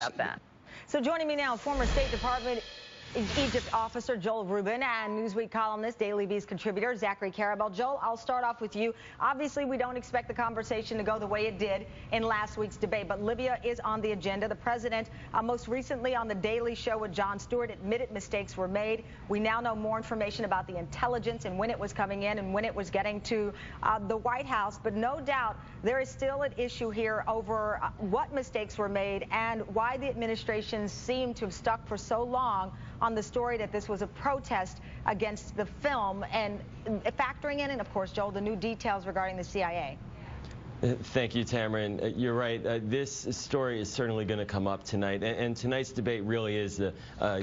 About that. So joining me now, former State Department Egypt officer Joel Rubin and Newsweek columnist, Daily Beast contributor Zachary Karabell. Joel, I'll start off with you. Obviously, we don't expect the conversation to go the way it did in last week's debate, but Libya is on the agenda. The president, most recently on the Daily Show with Jon Stewart, admitted mistakes were made. We now know more information about the intelligence and when it was coming in and when it was getting to the White House. But no doubt there is still an issue here over what mistakes were made and why the administration seemed to have stuck for so long on the story that this was a protest against the film, and factoring in, and of course, Joel, the new details regarding the CIA. Thank you, Tamarin. You're right. This story is certainly going to come up tonight. And tonight's debate really is the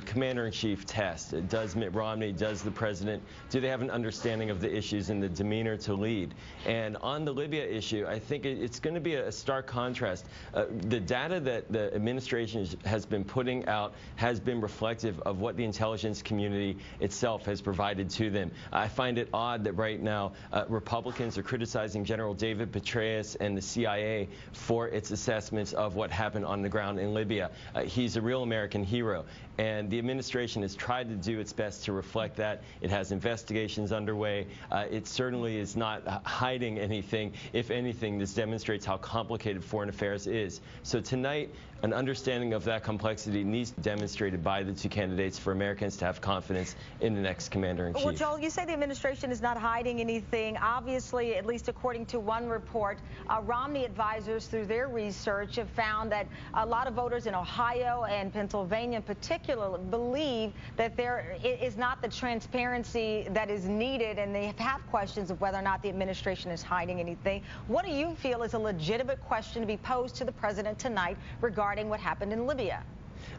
commander-in-chief test. Does Mitt Romney, does the president, do they have an understanding of the issues and the demeanor to lead? And on the Libya issue, I think it's going to be a stark contrast. The data that the administration has been putting out has been reflective of what the intelligence community itself has provided to them. I find it odd that right now Republicans are criticizing General David Petraeus and the CIA for its assessments of what happened on the ground in Libya. He's a real American hero, and the administration has tried to do its best to reflect that. It has investigations underway. It certainly is not hiding anything. If anything, this demonstrates how complicated foreign affairs is. So tonight, an understanding of that complexity needs to be demonstrated by the two candidates for Americans to have confidence in the next commander-in-chief. Well, Joel, you say the administration is not hiding anything. Obviously, at least according to one report, Romney advisors, through their research, have found that a lot of voters in Ohio and Pennsylvania in particular believe that there is not the transparency that is needed, and they have questions of whether or not the administration is hiding anything. What do you feel is a legitimate question to be posed to the president tonight regarding what happened in Libya?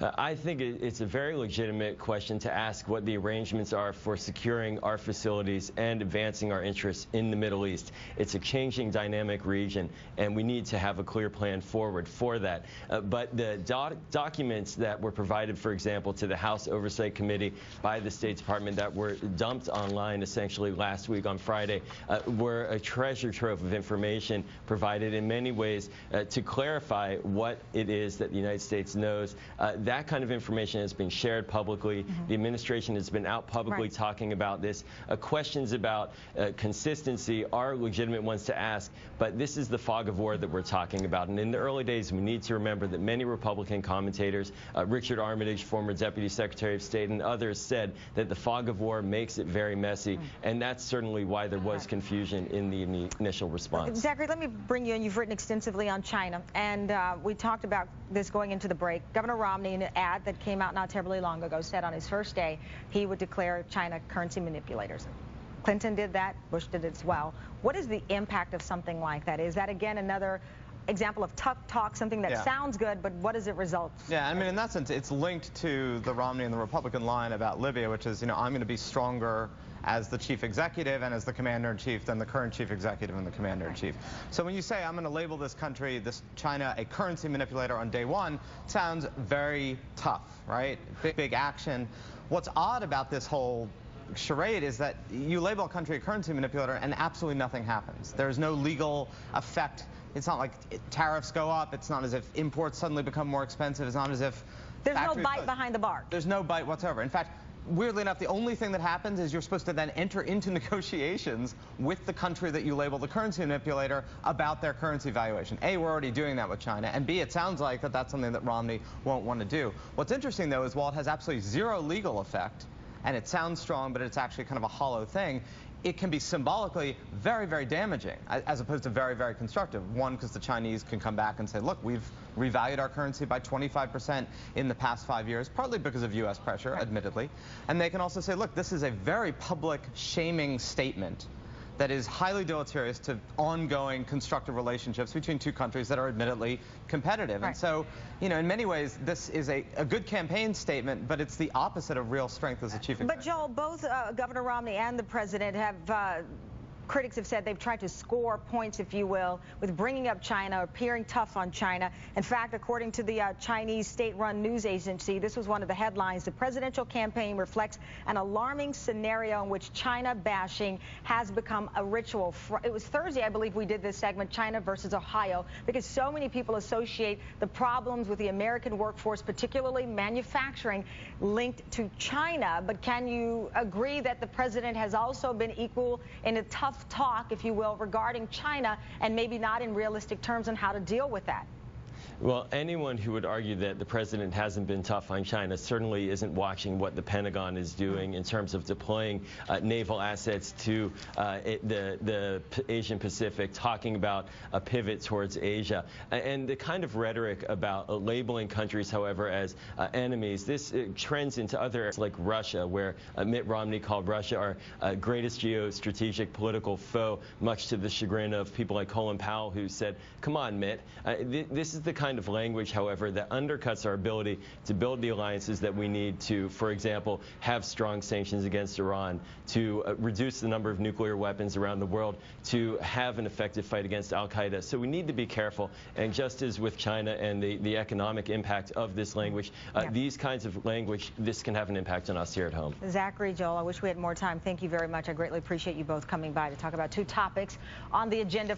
I think it's a very legitimate question to ask what the arrangements are for securing our facilities and advancing our interests in the Middle East. It's a changing dynamic region, and we need to have a clear plan forward for that. But the documents that were provided, for example, to the House Oversight Committee by the State Department that were dumped online essentially last week on Friday were a treasure trove of information provided in many ways to clarify what it is that the United States knows. That kind of information has been shared publicly. The administration has been out publicly talking about this. Questions about consistency are legitimate ones to ask, but this is the fog of war that we're talking about. And in the early days, we need to remember that many Republican commentators, Richard Armitage, former Deputy Secretary of State, and others said that the fog of war makes it very messy, and that's certainly why there was confusion in the initial response. Zachary, let me bring you in. You've written extensively on China, and we talked about this going into the break. Governor Romney, in an ad that came out not terribly long ago, said on his first day he would declare China currency manipulators. Clinton did that. Bush did it as well. What is the impact of something like that? Is that, again, another example of tough talk, something that sounds good, but what does it result? Yeah, I mean, in that sense, it's linked to the Romney and the Republican line about Libya, which is, I'm going to be stronger as the chief executive and as the commander-in-chief than the current chief executive and the commander-in-chief. So when you say, I'm going to label this country, this China, a currency manipulator on day one, it sounds very tough, right? Big action. What's odd about this whole charade is that you label a country a currency manipulator and absolutely nothing happens. There's no legal effect. It's not like tariffs go up. It's not as if imports suddenly become more expensive. It's not as if there's no bite behind the bar. There's no bite whatsoever. In fact, weirdly enough, the only thing that happens is you're supposed to then enter into negotiations with the country that you label the currency manipulator about their currency valuation. A, we're already doing that with China, and B, it sounds like that's something that Romney won't want to do. What's interesting, though, is while it has absolutely zero legal effect, and it sounds strong, but it's actually kind of a hollow thing, it can be symbolically very, very damaging, as opposed to very, very constructive. One, because the Chinese can come back and say, look, we've revalued our currency by 25% in the past 5 years, partly because of U.S. pressure, admittedly. And they can also say, look, this is a very public, shaming statement that is highly deleterious to ongoing constructive relationships between two countries that are admittedly competitive. And so, in many ways, this is a good campaign statement, but it's the opposite of real strength as a chief executive. But Joel, both Governor Romney and the president have critics have said they've tried to score points, if you will, with bringing up China, appearing tough on China. In fact, according to the Chinese state-run news agency, this was one of the headlines. The presidential campaign reflects an alarming scenario in which China bashing has become a ritual. It was Thursday, I believe, we did this segment, China versus Ohio, because so many people associate the problems with the American workforce, particularly manufacturing, linked to China. But can you agree that the president has also been equal in a tough talk, if you will, regarding China, and maybe not in realistic terms on how to deal with that? Well, anyone who would argue that the president hasn't been tough on China certainly isn't watching what the Pentagon is doing in terms of deploying naval assets to the Asian Pacific, talking about a pivot towards Asia. And the kind of rhetoric about labeling countries, however, as enemies, this trends into other areas like Russia, where Mitt Romney called Russia our greatest geostrategic political foe, much to the chagrin of people like Colin Powell, who said, come on, Mitt. This is the kind of language, however, that undercuts our ability to build the alliances that we need to, for example, have strong sanctions against Iran, to reduce the number of nuclear weapons around the world, to have an effective fight against al-Qaeda. So we need to be careful. And just as with China and the economic impact of this language, these kinds of language, this can have an impact on us here at home. Zachary, Joel, I wish we had more time. Thank you very much. I greatly appreciate you both coming by to talk about two topics on the agenda.